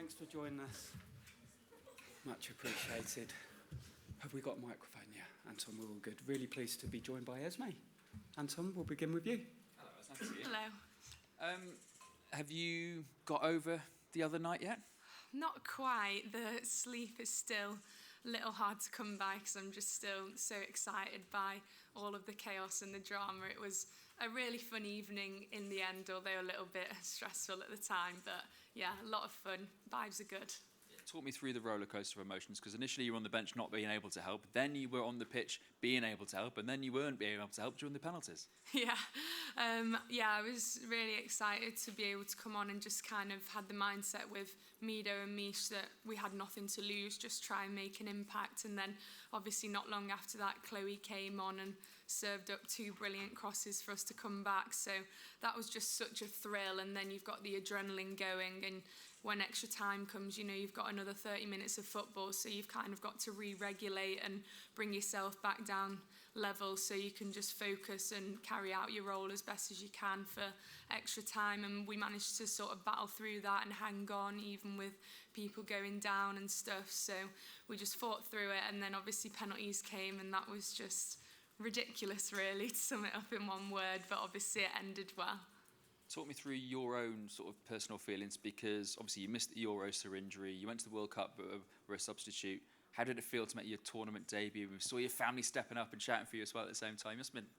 Thanks for joining us. Much appreciated. Have we got a microphone? Yeah, Anton, we're all good. Really pleased to be joined by Esme. Anton, we'll begin with you. Hello, it's nice to see you. Hello. Have you got over the other night yet? Not quite. The sleep is still a little hard to come by because I'm just still so excited by all of the chaos and the drama. It was a really fun evening in the end, although a little bit stressful at the time. But yeah, a lot of fun. Vibes are good. Talk me through the roller coaster of emotions, because initially you were on the bench not being able to help, then you were on the pitch being able to help, and then you weren't being able to help during the penalties. Yeah, I was really excited to be able to come on and just kind of had the mindset with Mido and Mish that we had nothing to lose, just try and make an impact. And then obviously not long after that, Chloe came on and served up 2 brilliant crosses for us to come back. So that was just such a thrill. And then you've got the adrenaline going, and when extra time comes, you know, you've got another 30 minutes of football, so you've kind of got to re-regulate and bring yourself back down level so you can just focus and carry out your role as best as you can for extra time. And we managed to sort of battle through that and hang on, even with people going down and stuff. So we just fought through it, and then obviously penalties came, and that was just ridiculous, really, to sum it up in one word, but obviously it ended well. Talk me through your own sort of personal feelings, because obviously you missed the Euros through injury, you went to the World Cup but were a substitute. How did it feel to make your tournament debut? We saw your family stepping up and shouting for you as well at the same time. You must have been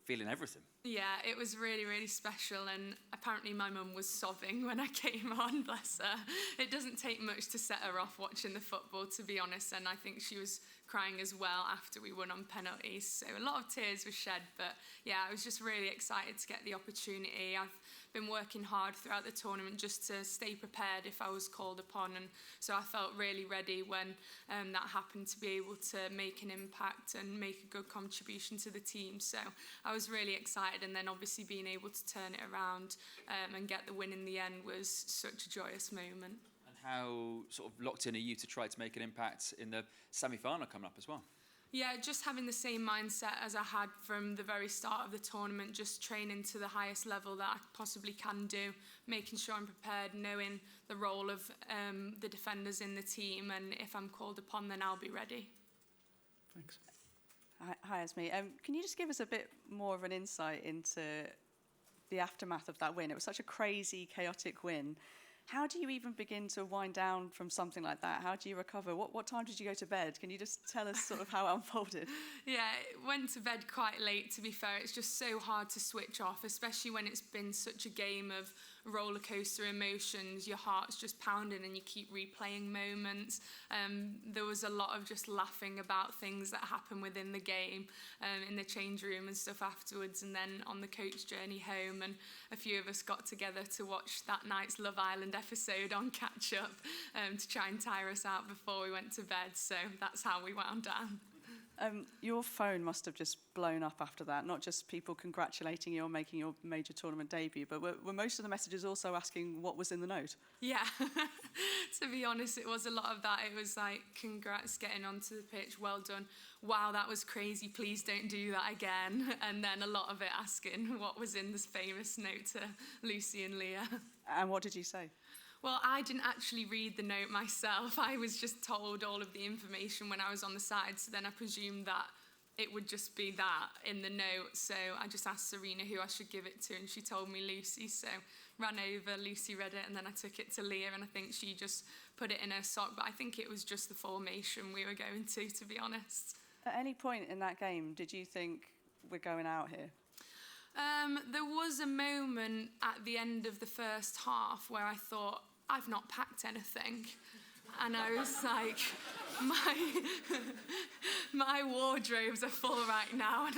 feeling everything. Yeah, it was really, really special, and apparently my mum was sobbing when I came on, bless her. It doesn't take much to set her off watching the football, to be honest, and I think she was crying as well after we won on penalties. So a lot of tears were shed, but yeah, I was just really excited to get the opportunity. I've been working hard throughout the tournament just to stay prepared if I was called upon, and so I felt really ready when that happened, to be able to make an impact and make a good contribution to the team. So I was really excited, and then obviously being able to turn it around and get the win in the end was such a joyous moment. And how sort of locked in are you to try to make an impact in the semi-final coming up as well? Yeah, just having the same mindset as I had from the very start of the tournament, just training to the highest level that I possibly can do, making sure I'm prepared, knowing the role of the defenders in the team, and if I'm called upon, then I'll be ready. Thanks. Hi, Esme. Can you just give us a bit more of an insight into the aftermath of that win? It was such a crazy, chaotic win. How do you even begin to wind down from something like that? How do you recover? What time did you go to bed? Can you just tell us sort of how it unfolded? Yeah, went to bed quite late, to be fair. It's just so hard to switch off, especially when it's been such a game of roller coaster emotions. Your heart's just pounding and you keep replaying moments. There was a lot of just laughing about things that happen within the game, in the change room and stuff afterwards, and then on the coach journey home. And a few of us got together to watch that night's Love Island episode on catch up to try and tire us out before we went to bed. So that's how we wound down. Your phone must have just blown up after that, not just people congratulating you on making your major tournament debut, but were most of the messages also asking what was in the note? Yeah, to be honest, it was a lot of that. It was like, congrats getting onto the pitch, well done, wow, that was crazy, please don't do that again. And then a lot of it asking what was in this famous note to Lucy and Leah. And what did you say? Well, I didn't actually read the note myself. I was just told all of the information when I was on the side, so then I presumed that it would just be that in the note. So I just asked Serena who I should give it to, and she told me Lucy. So ran over, Lucy read it, and then I took it to Leah, and I think she just put it in her sock. But I think it was just the formation we were going to be honest. At any point in that game, did you think we're going out here? There was a moment at the end of the first half where I thought, I've not packed anything. And I was like, my wardrobes are full right now, and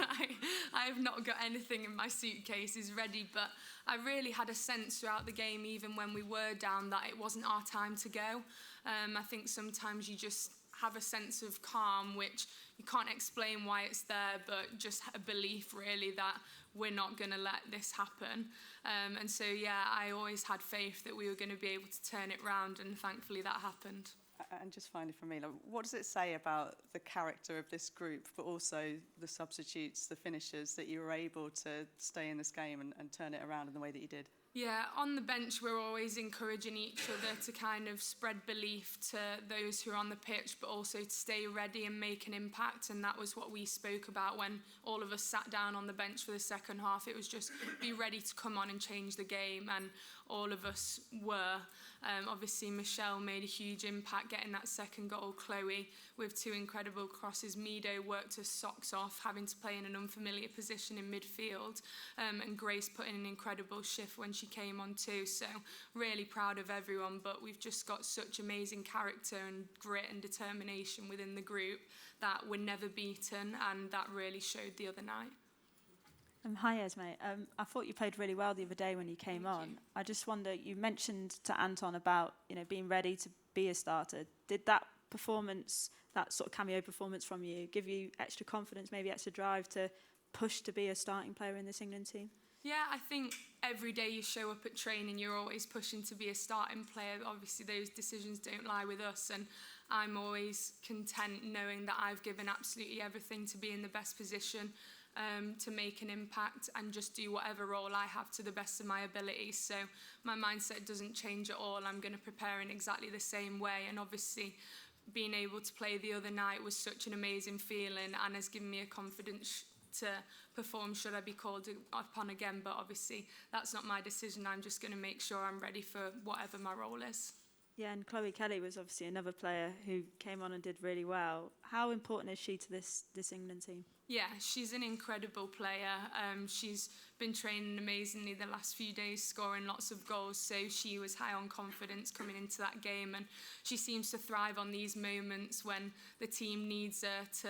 I have not got anything in my suitcases ready. But I really had a sense throughout the game, even when we were down, that it wasn't our time to go. I think sometimes you just have a sense of calm, which you can't explain why it's there, but just a belief really that we're not going to let this happen. And so, yeah, I always had faith that we were going to be able to turn it round, and thankfully that happened. And just finally from me, what does it say about the character of this group, but also the substitutes, the finishers, that you were able to stay in this game and turn it around in the way that you did? Yeah, on the bench, we're always encouraging each other to kind of spread belief to those who are on the pitch, but also to stay ready and make an impact. And that was what we spoke about when all of us sat down on the bench for the second half. It was just be ready to come on and change the game. And all of us were. Obviously, Michelle made a huge impact getting that second goal. Chloe with 2 incredible crosses. Mido worked her socks off, having to play in an unfamiliar position in midfield. And Grace put in an incredible shift when she came on too. So really proud of everyone. But we've just got such amazing character and grit and determination within the group that we're never beaten. And that really showed the other night. Hi, Esme. I thought you played really well the other day when you came on. I just wonder, you mentioned to Anton about being ready to be a starter. Did that performance, that sort of cameo performance from you, give you extra confidence, maybe extra drive to push to be a starting player in this England team? Yeah, I think every day you show up at training, you're always pushing to be a starting player. Obviously, those decisions don't lie with us, and I'm always content knowing that I've given absolutely everything to be in the best position to make an impact and just do whatever role I have to the best of my ability. So my mindset doesn't change at all. I'm going to prepare in exactly the same way. And obviously, being able to play the other night was such an amazing feeling and has given me a confidence to perform should I be called upon again. But obviously, that's not my decision. I'm just going to make sure I'm ready for whatever my role is. Yeah, and Chloe Kelly was obviously another player who came on and did really well. How important is she to this England team? Yeah, she's an incredible player. She's been training amazingly the last few days, scoring lots of goals, so she was high on confidence coming into that game, and she seems to thrive on these moments when the team needs her to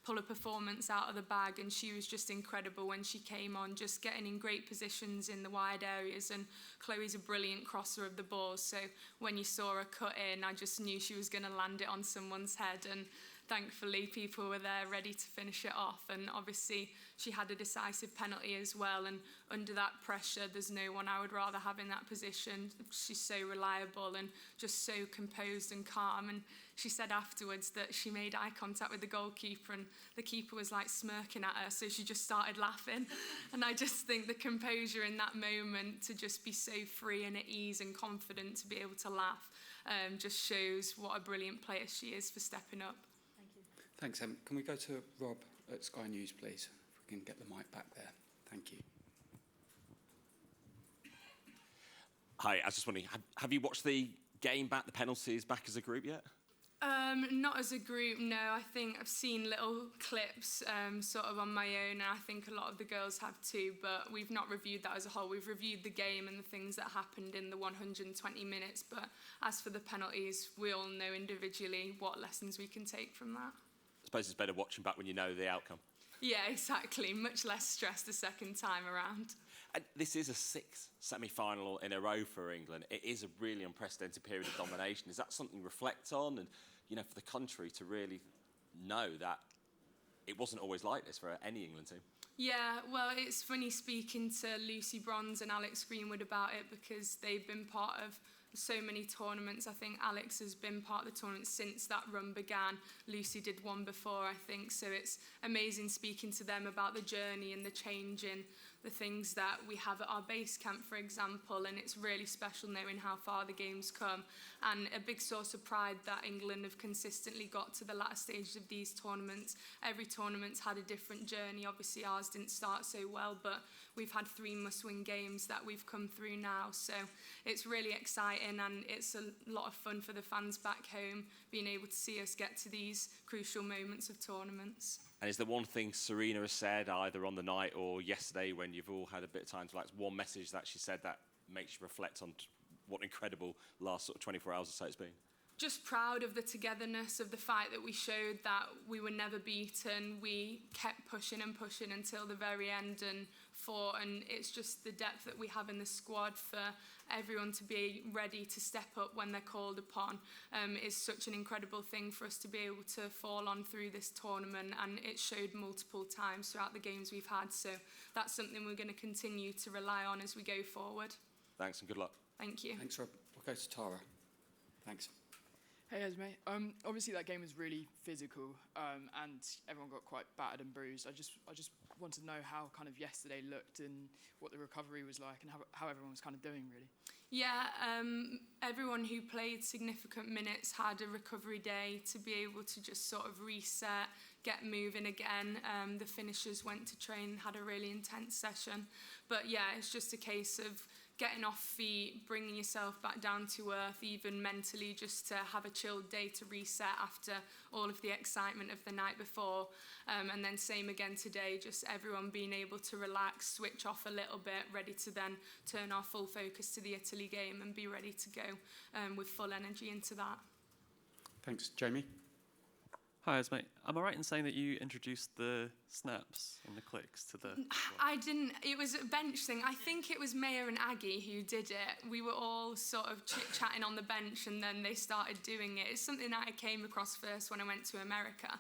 pull a performance out of the bag, and she was just incredible when she came on, just getting in great positions in the wide areas, and Chloe's a brilliant crosser of the ball, so when you saw her cut in, I just knew she was going to land it on someone's head, and thankfully people were there ready to finish it off. And obviously she had a decisive penalty as well, and under that pressure there's no one I would rather have in that position. She's so reliable and just so composed and calm, and she said afterwards that she made eye contact with the goalkeeper and the keeper was like smirking at her, so she just started laughing. And I just think the composure in that moment, to just be so free and at ease and confident to be able to laugh, just shows what a brilliant player she is for stepping up. Thanks, Em. Can we go to Rob at Sky News, please? If we can get the mic back there. Thank you. Hi, I was just wondering, have you watched the game back, the penalties back as a group yet? Not as a group, no. I think I've seen little clips sort of on my own, and I think a lot of the girls have too, but we've not reviewed that as a whole. We've reviewed the game and the things that happened in the 120 minutes, but as for the penalties, we all know individually what lessons we can take from that. I suppose it's better watching back when you know the outcome. Yeah, exactly. Much less stress the second time around. And this is a 6th semi-final in a row for England. It is a really unprecedented period of domination. Is that something you reflect on? And, for the country to really know that it wasn't always like this for any England team? Yeah, well, it's funny speaking to Lucy Bronze and Alex Greenwood about it, because they've been part of so many tournaments. I think Alex has been part of the tournament since that run began. Lucy did one before, I think. So it's amazing speaking to them about the journey and the change in the things that we have at our base camp, for example. And it's really special knowing how far the game's come. And a big source of pride that England have consistently got to the latter stages of these tournaments. Every tournament's had a different journey. Obviously ours didn't start so well, but we've had 3 must-win games that we've come through now. So it's really exciting, and it's a lot of fun for the fans back home, being able to see us get to these crucial moments of tournaments. And is there one thing Serena has said, either on the night or yesterday when you've all had a bit of time to relax, one message that she said that makes you reflect on what an incredible last sort of 24 hours or so it's been? Just proud of the togetherness of the fight that we showed, that we were never beaten. We kept pushing and pushing until the very end and fought, and it's just the depth that we have in the squad for everyone to be ready to step up when they're called upon is such an incredible thing for us to be able to fall on through this tournament, and it showed multiple times throughout the games we've had, so that's something we're going to continue to rely on as we go forward. Thanks and good luck. Thank you. Thanks, Rob. We'll go to Tara. Thanks. Hey Esme, obviously that game was really physical, and everyone got quite battered and bruised. I just want to know how kind of yesterday looked and what the recovery was like and how everyone was kind of doing really. Yeah, everyone who played significant minutes had a recovery day to be able to just sort of reset, get moving again. The finishers went to train, had a really intense session. But yeah, it's just a case of getting off feet, bringing yourself back down to earth, even mentally, just to have a chilled day to reset after all of the excitement of the night before. And then same again today, just everyone being able to relax, switch off a little bit, ready to then turn our full focus to the Italy game and be ready to go with full energy into that. Thanks. Jamie? Hi, Esme. Am I right in saying that you introduced the snaps and the clicks to the... I didn't. It was a bench thing. I think it was Maya and Aggie who did it. We were all sort of chit-chatting on the bench and then they started doing it. It's something that I came across first when I went to America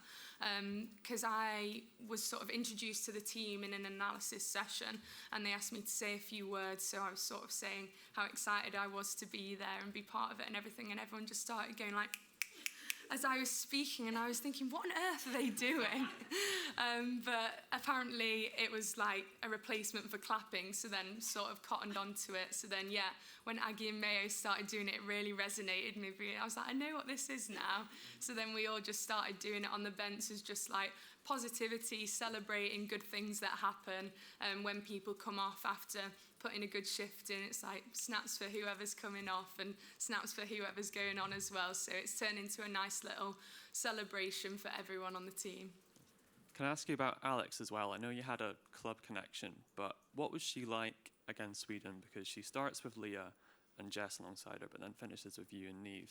because I was sort of introduced to the team in an analysis session and they asked me to say a few words, so I was sort of saying how excited I was to be there and be part of it and everything, and everyone just started going like... as I was speaking, and I was thinking, what on earth are they doing? But apparently it was like a replacement for clapping, so then sort of cottoned onto it. So then, yeah, when Aggie and Mayo started doing it, it really resonated with me. I was like, I know what this is now. So then we all just started doing it on the bench as just like positivity, celebrating good things that happen when people come off after putting a good shift in. It's like snaps for whoever's coming off and snaps for whoever's going on as well. So it's turned into a nice little celebration for everyone on the team. Can I ask you about Alex as well? I know you had a club connection, but what was she like against Sweden? Because she starts with Leah and Jess alongside her, but then finishes with you and Neve.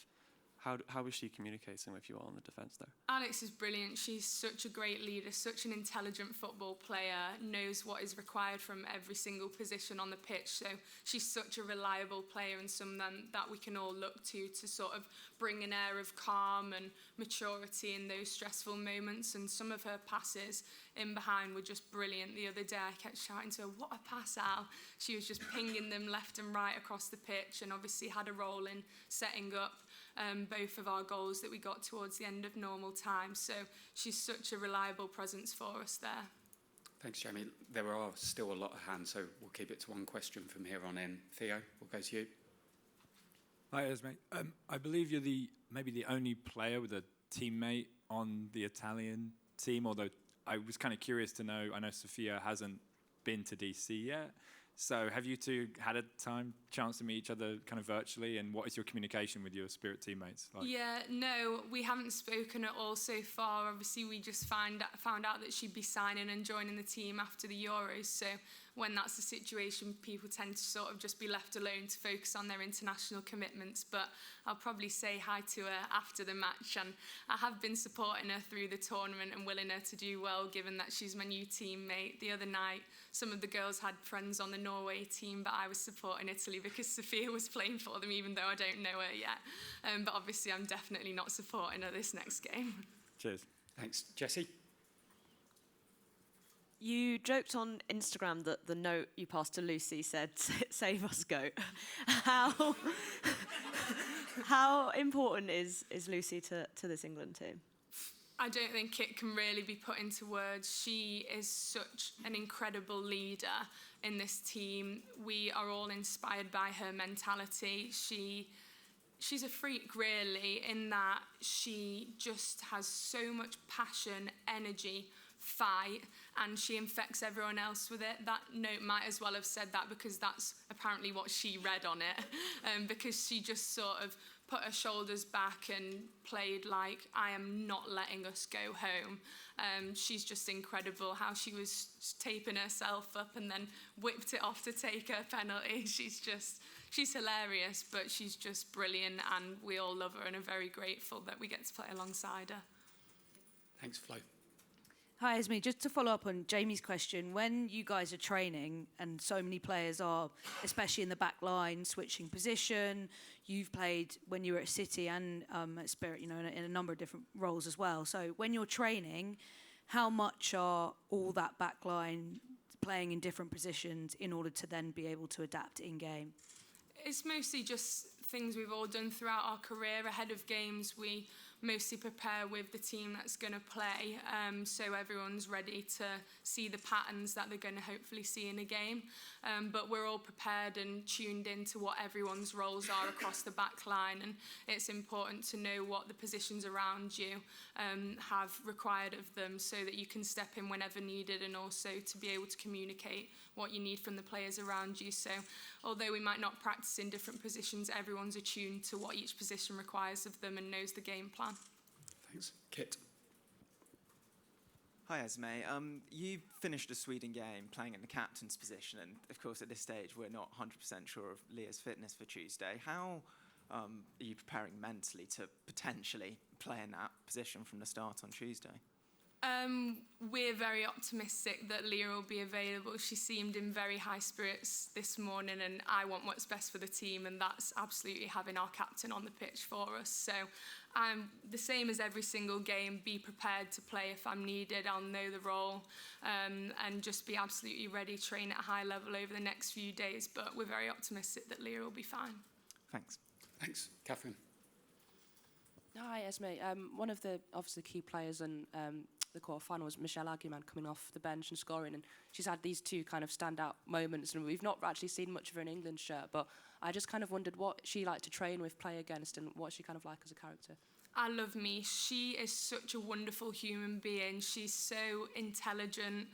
How was she communicating with you all in the defence there? Alex is brilliant. She's such a great leader, such an intelligent football player, knows what is required from every single position on the pitch. So she's such a reliable player and someone that we can all look to sort of bring an air of calm and maturity in those stressful moments. And some of her passes in behind were just brilliant. The other day I kept shouting to her, what a pass, Al. She was just pinging them left and right across the pitch and obviously had a role in setting up both of our goals that we got towards the end of normal time. So she's such a reliable presence for us there. Thanks, Jamie. There are still a lot of hands, so we'll keep it to one question from here on in. Theo, we'll go to you. Hi, Esme. I believe you're maybe the only player with a teammate on the Italian team, although I was kind of curious to know, I know Sophia hasn't been to DC yet. So have you two had a chance to meet each other kind of virtually, and what is your communication with your Spirit teammates like? Yeah, no, we haven't spoken at all so far. Obviously, we just found out that she'd be signing and joining the team after the Euros. So when that's the situation, people tend to sort of just be left alone to focus on their international commitments. But I'll probably say hi to her after the match, and I have been supporting her through the tournament and willing her to do well, given that she's my new teammate. The other night, some of the girls had friends on the Norway team, but I was supporting Italy because Sophia was playing for them, even though I don't know her yet. But obviously, I'm definitely not supporting her this next game. Cheers. Thanks. Jessie? You joked on Instagram that the note you passed to Lucy said, save us, goat. How important is Lucy to this England team? I don't think it can really be put into words. She is such an incredible leader in this team. We are all inspired by her mentality. She's a freak, really, in that she just has so much passion, energy, fight, and she infects everyone else with it. That note might as well have said that because that's apparently what she read on it, because she just sort of put her shoulders back and played like, I am not letting us go home. She's just incredible how she was taping herself up and then whipped it off to take her penalty. She's hilarious, but she's just brilliant, and we all love her and are very grateful that we get to play alongside her. Thanks, Flo. Hi, Esme. Just to follow up on Jamie's question, when you guys are training and so many players are, especially in the back line, switching position, you've played when you were at City and at Spirit, in a number of different roles as well. So when you're training, how much are all that back line playing in different positions in order to then be able to adapt in-game? It's mostly just things we've all done throughout our career. Ahead of games, we mostly prepare with the team that's going to play, so everyone's ready to see the patterns that they're going to hopefully see in a game. But we're all prepared and tuned into what everyone's roles are across the back line, and it's important to know what the positions around you have required of them so that you can step in whenever needed, and also to be able to communicate what you need from the players around you. So although we might not practice in different positions, everyone's attuned to what each position requires of them and knows the game plan. Thanks. Kit. Hi Esme, you finished a Sweden game playing in the captain's position, and of course at this stage we're not 100% sure of Leah's fitness for Tuesday. How are you preparing mentally to potentially play in that position from the start on Tuesday? We're very optimistic that Leah will be available. She seemed in very high spirits this morning, and I want what's best for the team, and that's absolutely having our captain on the pitch for us. So I'm the same as every single game, be prepared to play if I'm needed. I'll know the role, and just be absolutely ready, train at a high level over the next few days. But we're very optimistic that Leah will be fine. Thanks. Thanks. Catherine. Hi, Esme. One of the obviously key players in the quarter-final was Michelle Aguiman coming off the bench and scoring, and she's had these two kind of standout moments, and we've not actually seen much of her in England shirt, but I just kind of wondered what she liked to train with, play against, and what she kind of like as a character. I love Mish. She is such a wonderful human being. She's so intelligent,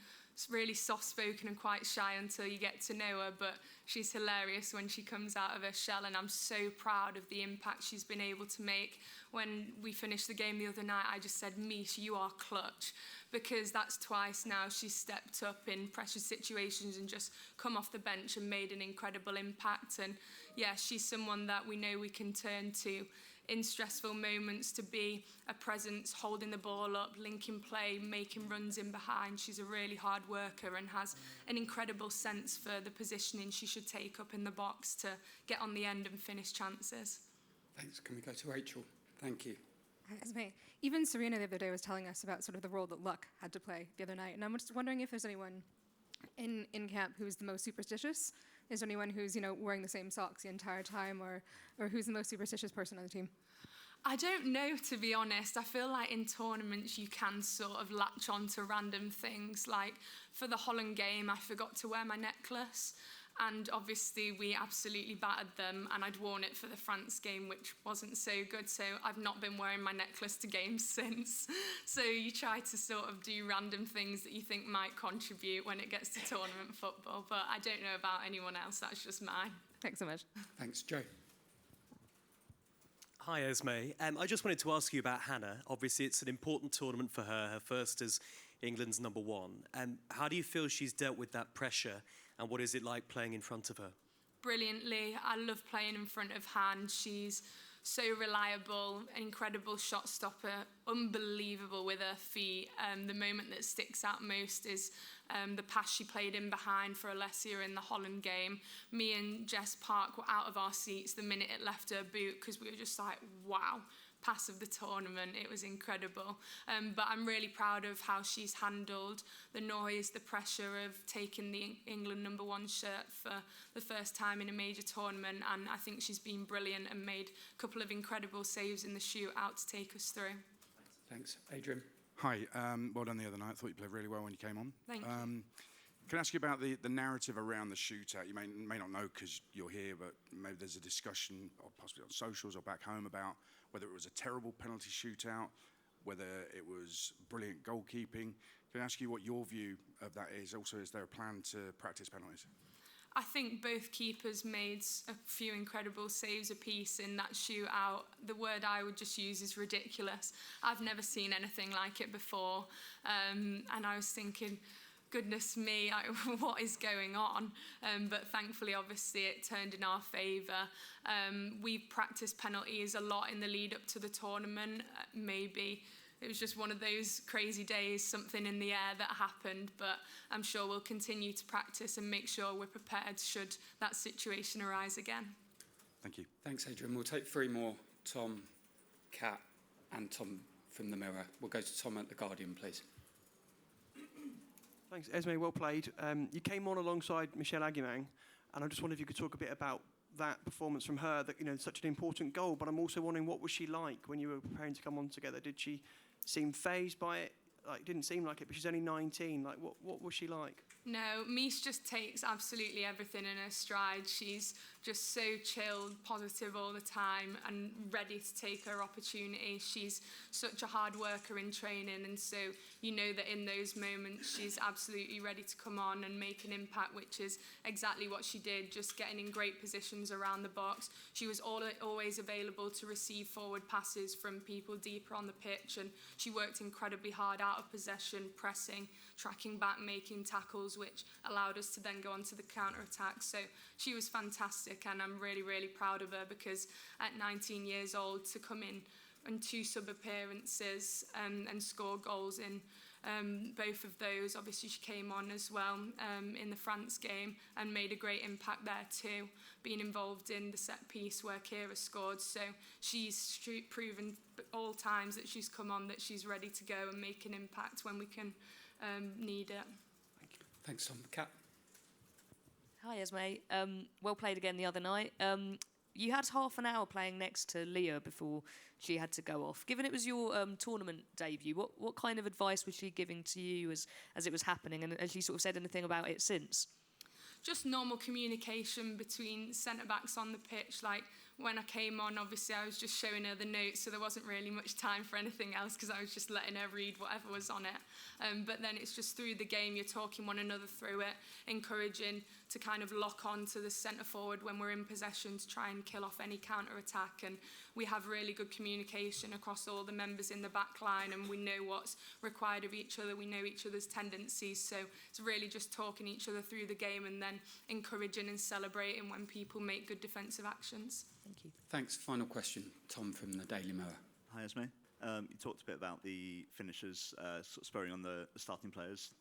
really soft-spoken and quite shy until you get to know her, but she's hilarious when she comes out of her shell, and I'm so proud of the impact she's been able to make. When we finished the game the other night, I just said, Mish, you are clutch, because that's twice now she's stepped up in pressure situations and just come off the bench and made an incredible impact. And yeah, she's someone that we know we can turn to in stressful moments to be a presence, holding the ball up, linking play, making runs in behind. She's a really hard worker and has an incredible sense for the positioning she should take up in the box to get on the end and finish chances. Thanks. Can we go to Rachel? Thank you. Esme, even Serena the other day was telling us about sort of the role that luck had to play the other night, and I'm just wondering if there's anyone in camp who's the most superstitious. Is there anyone who's, wearing the same socks the entire time, or who's the most superstitious person on the team? I don't know, to be honest. I feel like in tournaments you can sort of latch on to random things. Like for the Holland game, I forgot to wear my necklace, and obviously we absolutely battered them, and I'd worn it for the France game, which wasn't so good, so I've not been wearing my necklace to games since. So you try to sort of do random things that you think might contribute when it gets to tournament football, but I don't know about anyone else. That's just mine. Thanks so much. Thanks. Joe. Hi, Esme. I just wanted to ask you about Hannah. Obviously, it's an important tournament for her first as England's number one. How do you feel she's dealt with that pressure, and what is it like playing in front of her? Brilliantly. I love playing in front of Han. She's so reliable, an incredible shot stopper, unbelievable with her feet. The moment that sticks out most is the pass she played in behind for Alessia in the Holland game. Me and Jess Park were out of our seats the minute it left her boot, because we were just like, wow, pass of the tournament. It was incredible. But I'm really proud of how she's handled the noise, the pressure of taking the England number one shirt for the first time in a major tournament, and I think she's been brilliant and made a couple of incredible saves in the shootout to take us through. Thanks. Adrian. Hi, well done the other night. I thought you played really well when you came on. Thank you. Can I ask you about the narrative around the shootout? You may not know because you're here, but maybe there's a discussion, or possibly on socials or back home, about whether it was a terrible penalty shootout, whether it was brilliant goalkeeping. Can I ask you what your view of that is? Also, is there a plan to practice penalties? I think both keepers made a few incredible saves apiece in that shootout. The word I would just use is ridiculous. I've never seen anything like it before. And I was thinking, goodness me, what is going on? But thankfully, obviously, it turned in our favour. We practiced penalties a lot in the lead up to the tournament. Maybe it was just one of those crazy days, something in the air that happened, but I'm sure we'll continue to practice and make sure we're prepared should that situation arise again. Thank you. Thanks, Adrian. We'll take three more. Tom, Kat, and Tom from the Mirror. We'll go to Tom at The Guardian, please. Thanks, Esme, well played. You came on alongside Michelle Aguiman, and I just wondered if you could talk a bit about that performance from her, that, you know, such an important goal, but I'm also wondering, what was she like when you were preparing to come on together? Did she seem fazed by it? Like, didn't seem like it, but she's only 19. Like, what was she like? No, Mish just takes absolutely everything in her stride. She's just so chilled, positive all the time, and ready to take her opportunity. She's such a hard worker in training, and so you know that in those moments she's absolutely ready to come on and make an impact, which is exactly what she did, just getting in great positions around the box. She was always available to receive forward passes from people deeper on the pitch, and she worked incredibly hard out of possession, pressing, tracking back, making tackles, which allowed us to then go on to the counter-attack. So she was fantastic, and I'm really, really proud of her, because at 19 years old, to come in 2 sub-appearances and score goals in both of those. Obviously, she came on as well in the France game and made a great impact there too, being involved in the set piece where Kira scored. So she's proven all times that she's come on that she's ready to go and make an impact when we can need it. Thanks, Tom. Kat? Hi, Esme. Well played again the other night. You had half an hour playing next to Leah before she had to go off. Given it was your tournament debut, what kind of advice was she giving to you as it was happening? And has she sort of said anything about it since? Just normal communication between centre-backs on the pitch. Like, when I came on, obviously I was just showing her the notes, so there wasn't really much time for anything else, because I was just letting her read whatever was on it. But then it's just through the game, you're talking one another through it, encouraging to kind of lock on to the centre forward when we're in possession to try and kill off any counter-attack. And we have really good communication across all the members in the back line, and we know what's required of each other. We know each other's tendencies, so it's really just talking each other through the game and then encouraging and celebrating when people make good defensive actions. Thank you. Thanks. Final question, Tom from the Daily Mirror. Hi, Esme. You talked a bit about the finishers sort of spurring on the starting players.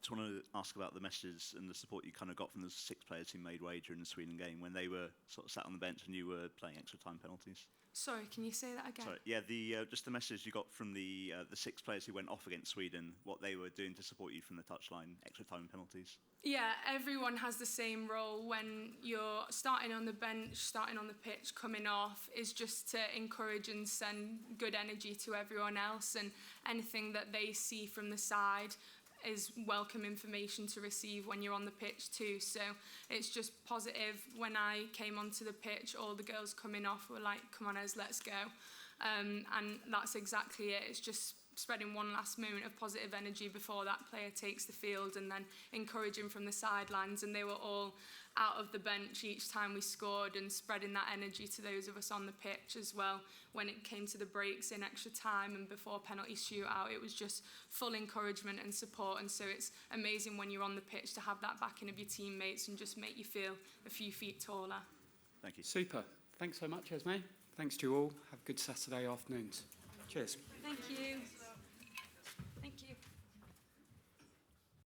Just want to ask about the messages and the support you kind of got from the 6 players who made way during the Sweden game when they were sort of sat on the bench and you were playing extra time penalties. Sorry, can you say that again? Sorry, yeah, just the message you got from the 6 players who went off against Sweden, what they were doing to support you from the touchline, extra time penalties. Yeah, everyone has the same role when you're starting on the bench, starting on the pitch, coming off, is just to encourage and send good energy to everyone else, and anything that they see from the side is welcome information to receive when you're on the pitch too. So it's just positive. When I came onto the pitch, all the girls coming off were like, come on Ez, let's go. And that's exactly it. It's just spreading one last moment of positive energy before that player takes the field, and then encouraging from the sidelines. And they were all out of the bench each time we scored, and spreading that energy to those of us on the pitch as well. When it came to the breaks in extra time and before penalty shootout, it was just full encouragement and support. And so it's amazing when you're on the pitch to have that backing of your teammates and just make you feel a few feet taller. Thank you. Super. Thanks so much, Esme. Thanks to you all. Have good Saturday afternoons. Cheers. Thank you.